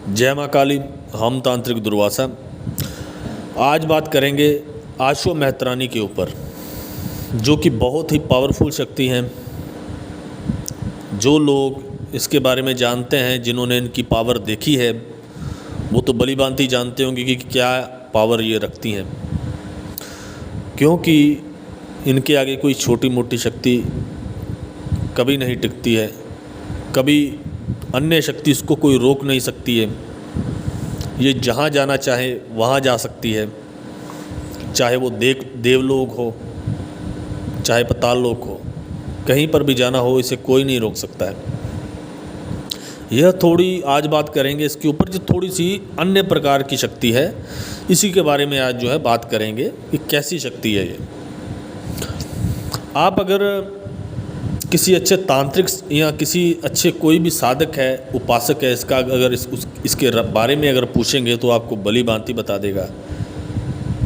जय माँ काली। हम तांत्रिक दुर्वासा आज बात करेंगे आशो मेहतरानी के ऊपर, जो कि बहुत ही पावरफुल शक्ति हैं। जो लोग इसके बारे में जानते हैं, जिन्होंने इनकी पावर देखी है, वो तो भली भांति जानते होंगे कि क्या पावर ये रखती हैं, क्योंकि इनके आगे कोई छोटी मोटी शक्ति कभी नहीं टिकती है। कभी अन्य शक्ति इसको कोई रोक नहीं सकती है। ये जहाँ जाना चाहे वहाँ जा सकती है, चाहे वो देवलोक हो, चाहे पाताल लोक हो, कहीं पर भी जाना हो, इसे कोई नहीं रोक सकता है। यह थोड़ी आज बात करेंगे इसके ऊपर, जो थोड़ी सी अन्य प्रकार की शक्ति है, इसी के बारे में आज जो है बात करेंगे कि कैसी शक्ति है ये। आप अगर किसी अच्छे तांत्रिक या किसी अच्छे कोई भी साधक है, उपासक है, इसका अगर इसके बारे में अगर पूछेंगे तो आपको भली भांति बता देगा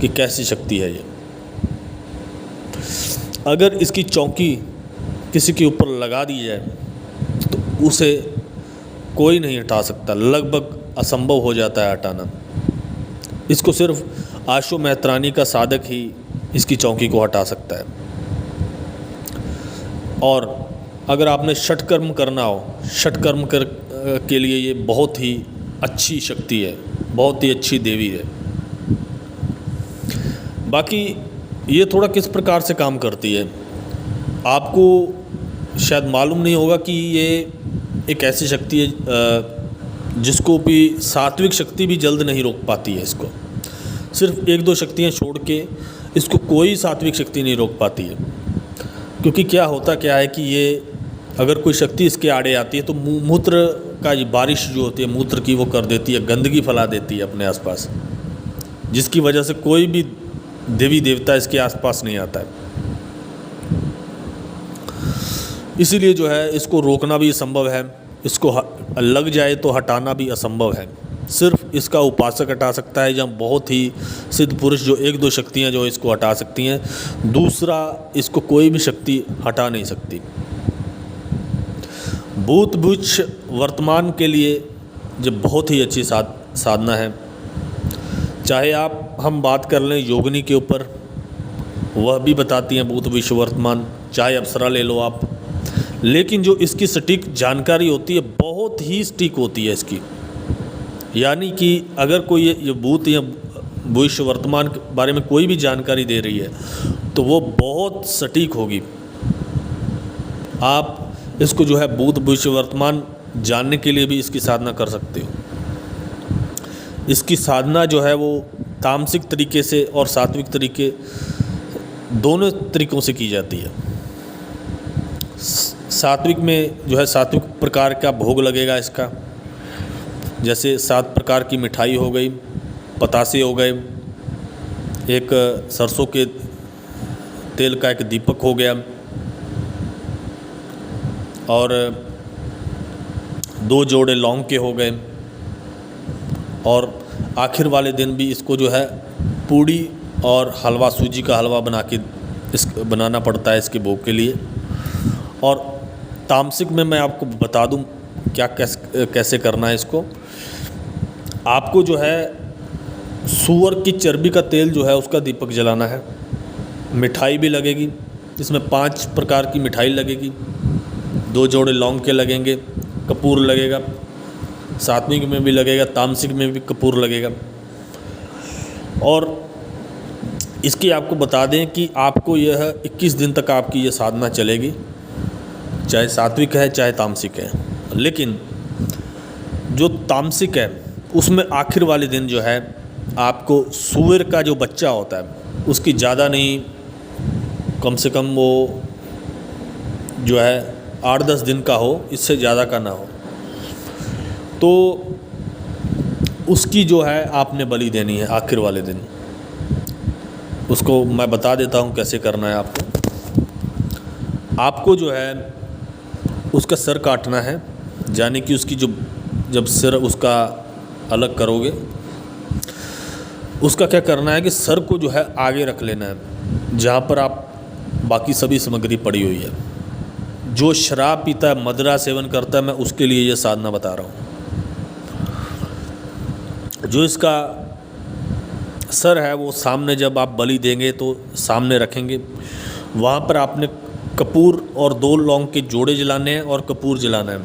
कि कैसी शक्ति है ये। अगर इसकी चौकी किसी के ऊपर लगा दी जाए तो उसे कोई नहीं हटा सकता, लगभग असंभव हो जाता है हटाना। इसको सिर्फ आशो मेहतरानी का साधक ही इसकी चौकी को हटा सकता है। और अगर आपने षटकर्म करना हो, षटकर्म के लिए ये बहुत ही अच्छी शक्ति है, बहुत ही अच्छी देवी है। बाकी ये थोड़ा किस प्रकार से काम करती है, आपको शायद मालूम नहीं होगा कि ये एक ऐसी शक्ति है जिसको भी सात्विक शक्ति भी जल्द नहीं रोक पाती है। इसको सिर्फ एक दो शक्तियाँ छोड़ के इसको कोई सात्विक शक्ति नहीं रोक पाती है। क्योंकि क्या है कि ये अगर कोई शक्ति इसके आड़े आती है तो मूत्र का ये बारिश जो होती है मूत्र की, वो कर देती है, गंदगी फैला देती है अपने आसपास, जिसकी वजह से कोई भी देवी देवता इसके आसपास नहीं आता है। इसीलिए जो है इसको रोकना भी असंभव है, इसको लग जाए तो हटाना भी असंभव है। सिर्फ इसका उपासक हटा सकता है, या बहुत ही सिद्ध पुरुष जो एक दो शक्तियाँ जो इसको हटा सकती हैं। दूसरा, इसको कोई भी शक्ति हटा नहीं सकती। भूत भविष्य वर्तमान के लिए जब बहुत ही अच्छी साधना है। चाहे हम बात कर लें योगिनी के ऊपर, वह भी बताती हैं भूत भविष्य वर्तमान, चाहे अप्सरा ले लो आप। लेकिन जो इसकी सटीक जानकारी होती है, बहुत ही सटीक होती है इसकी। यानी कि अगर कोई ये भूत या भविष्य वर्तमान के बारे में कोई भी जानकारी दे रही है तो वो बहुत सटीक होगी। आप इसको जो है भूत भविष्य वर्तमान जानने के लिए भी इसकी साधना कर सकते हो। इसकी साधना जो है वो तामसिक तरीके से और सात्विक तरीके दोनों तरीक़ों से की जाती है। सात्विक में जो है सात्विक प्रकार का भोग लगेगा इसका, जैसे 7 प्रकार की मिठाई हो गई, पतासे हो गए, एक सरसों के तेल का एक दीपक हो गया, और 2 जोड़े लौंग के हो गए। और आखिर वाले दिन भी इसको जो है पूड़ी और हलवा, सूजी का हलवा बनाना पड़ता है इसके भोग के लिए। और तामसिक में मैं आपको बता दूं क्या कैसे करना है इसको। आपको जो है सूअर की चर्बी का तेल जो है उसका दीपक जलाना है। मिठाई भी लगेगी, इसमें 5 प्रकार की मिठाई लगेगी, 2 जोड़े लौंग के लगेंगे, कपूर लगेगा, सात्विक में भी लगेगा, तामसिक में भी कपूर लगेगा। और इसकी आपको बता दें कि आपको यह 21 दिन तक आपकी यह साधना चलेगी, चाहे सात्विक है चाहे तामसिक है। लेकिन जो तामसिक है उसमें आखिर वाले दिन जो है आपको सूअर का जो बच्चा होता है उसकी ज़्यादा नहीं, कम से कम वो जो है 8-10 दिन का हो, इससे ज़्यादा का ना हो, तो उसकी जो है आपने बलि देनी है आखिर वाले दिन। उसको मैं बता देता हूँ कैसे करना है। आपको जो है उसका सर काटना है, यानी कि उसकी जब सिर उसका अलग करोगे, उसका क्या करना है कि सर को जो है आगे रख लेना है, जहाँ पर आप बाकी सभी सामग्री पड़ी हुई है। जो शराब पीता है, मदिरा सेवन करता है, मैं उसके लिए ये साधना बता रहा हूँ। जो इसका सर है वो सामने जब आप बलि देंगे तो सामने रखेंगे, वहाँ पर आपने कपूर और 2 लौंग के जोड़े जलाने हैं और कपूर जलाना है।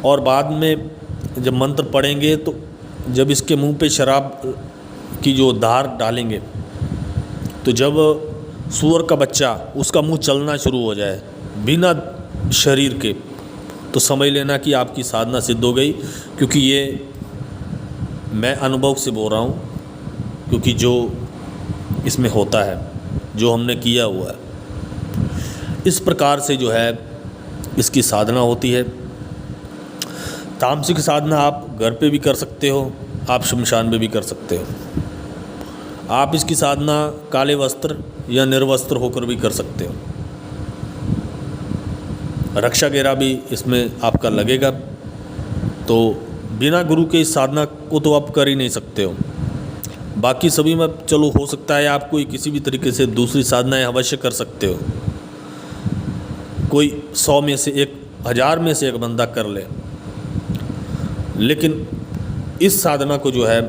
और बाद में जब मंत्र पढ़ेंगे तो जब इसके मुंह पे शराब की जो धार डालेंगे, तो जब सूअर का बच्चा उसका मुंह चलना शुरू हो जाए बिना शरीर के, तो समझ लेना कि आपकी साधना सिद्ध हो गई। क्योंकि ये मैं अनुभव से बोल रहा हूँ, क्योंकि जो इसमें होता है, जो हमने किया हुआ है, इस प्रकार से जो है इसकी साधना होती है। तामसिक साधना आप घर पे भी कर सकते हो, आप शमशान में भी कर सकते हो। आप इसकी साधना काले वस्त्र या निर्वस्त्र होकर भी कर सकते हो। रक्षा घेरा भी इसमें आपका लगेगा। तो बिना गुरु के इस साधना को तो आप कर ही नहीं सकते हो। बाकी सभी में चलो हो सकता है आप कोई किसी भी तरीके से दूसरी साधनाएं अवश्य कर सकते हो, कोई 100 में से 1, 1000 में से 1 बंदा कर ले, लेकिन इस साधना को जो है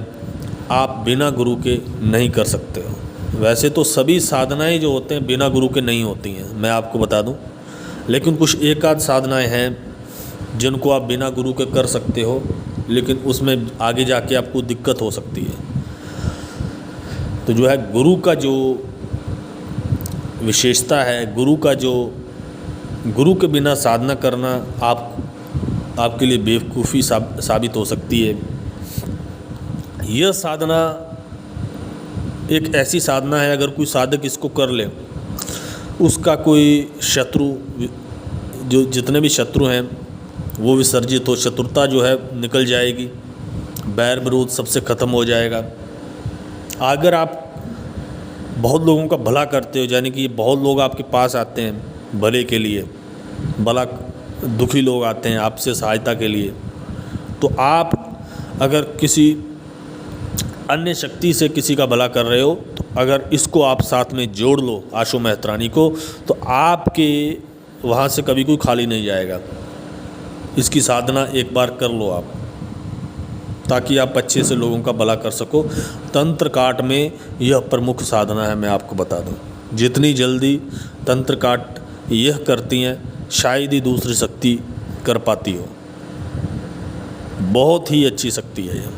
आप बिना गुरु के नहीं कर सकते हो। वैसे तो सभी साधनाएं जो होते हैं बिना गुरु के नहीं होती हैं, मैं आपको बता दूं, लेकिन कुछ एक आध साधनाएं हैं जिनको आप बिना गुरु के कर सकते हो, लेकिन उसमें आगे जाके आपको दिक्कत हो सकती है। तो जो है गुरु का जो विशेषता है, गुरु के बिना साधना करना आपके लिए बेवकूफ़ी साबित हो सकती है। यह साधना एक ऐसी साधना है, अगर कोई साधक इसको कर ले, उसका कोई शत्रु, जो जितने भी शत्रु हैं वो विसर्जित हो, शत्रुता जो है निकल जाएगी, बैर विरोध सबसे ख़त्म हो जाएगा। अगर आप बहुत लोगों का भला करते हो, यानी कि बहुत लोग आपके पास आते हैं भले के लिए, भला दुखी लोग आते हैं आपसे सहायता के लिए, तो आप अगर किसी अन्य शक्ति से किसी का भला कर रहे हो, तो अगर इसको आप साथ में जोड़ लो, आशो मेहतरानी को, तो आपके वहाँ से कभी कोई खाली नहीं जाएगा। इसकी साधना एक बार कर लो आप, ताकि आप अच्छे से लोगों का भला कर सको। तंत्र काट में यह प्रमुख साधना है, मैं आपको बता दूं। जितनी जल्दी तंत्र काट यह करती हैं, शायद ही दूसरी शक्ति कर पाती हो। बहुत ही अच्छी शक्ति है यह,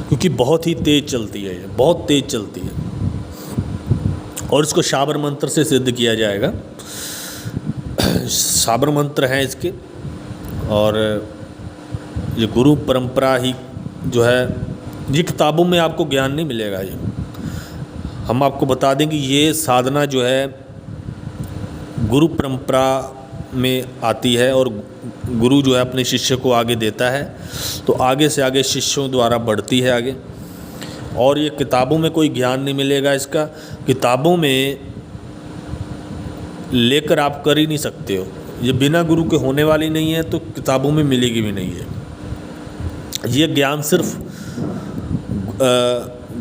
क्योंकि बहुत ही तेज़ चलती है, ये बहुत तेज़ चलती है। और इसको शाबर मंत्र से सिद्ध किया जाएगा। शाबर मंत्र हैं इसके, और ये गुरु परंपरा ही जो है, ये किताबों में आपको ज्ञान नहीं मिलेगा। ये हम आपको बता दें कि ये साधना जो है गुरु परंपरा में आती है, और गुरु जो है अपने शिष्य को आगे देता है, तो आगे से आगे शिष्यों द्वारा बढ़ती है आगे। और ये किताबों में कोई ज्ञान नहीं मिलेगा इसका, किताबों में लेकर आप कर ही नहीं सकते हो। ये बिना गुरु के होने वाली नहीं है, तो किताबों में मिलेगी भी नहीं है। ये ज्ञान सिर्फ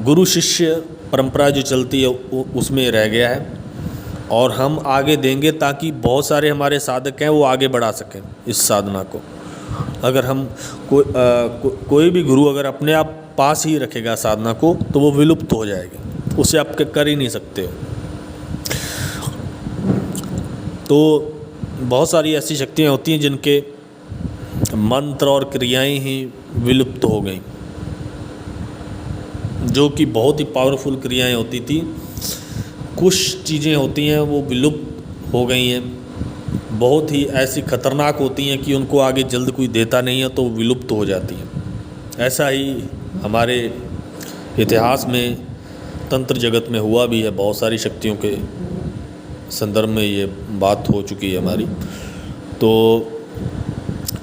गुरु शिष्य परंपरा जो चलती है उसमें रह गया है, और हम आगे देंगे ताकि बहुत सारे हमारे साधक हैं वो आगे बढ़ा सकें इस साधना को। अगर हम कोई भी गुरु अगर अपने आप पास ही रखेगा साधना को, तो वो विलुप्त हो जाएगी, उसे आप कर ही नहीं सकते हो। तो बहुत सारी ऐसी शक्तियाँ होती हैं जिनके मंत्र और क्रियाएं ही विलुप्त हो गई, जो कि बहुत ही पावरफुल क्रियाएं होती थी। कुछ चीज़ें होती हैं वो विलुप्त हो गई हैं, बहुत ही ऐसी खतरनाक होती हैं कि उनको आगे जल्द कोई देता नहीं है, तो विलुप्त हो जाती हैं। ऐसा ही हमारे इतिहास में तंत्र जगत में हुआ भी है, बहुत सारी शक्तियों के संदर्भ में ये बात हो चुकी है हमारी। तो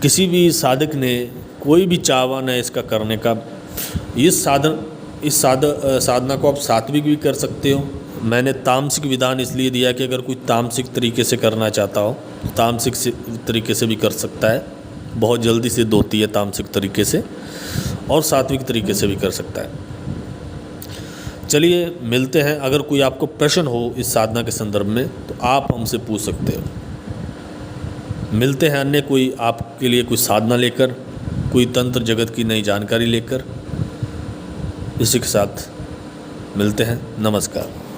किसी भी साधक ने कोई भी चाहवान है इसका करने का, इस साधना को आप सात्विक भी कर सकते हो। मैंने तामसिक विधान इसलिए दिया कि अगर कोई तामसिक तरीके से करना चाहता हो, तामसिक तरीके से भी कर सकता है, बहुत जल्दी सिद्ध होती है तामसिक तरीके से, और सात्विक तरीके से भी कर सकता है। चलिए मिलते हैं। अगर कोई आपको प्रश्न हो इस साधना के संदर्भ में, तो आप हमसे पूछ सकते हो। मिलते हैं अन्य कोई आपके लिए कोई साधना लेकर। कोई तंत्र जगत की नई जानकारी लेकर। इसी के साथ मिलते हैं। नमस्कार।